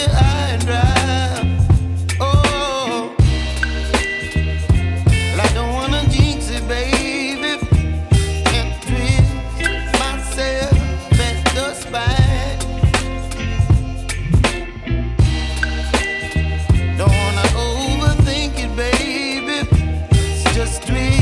high and dry. Oh, well, I don't wanna jinx it, baby, and twist myself at the spine. Don't wanna overthink it, baby. It's just twist.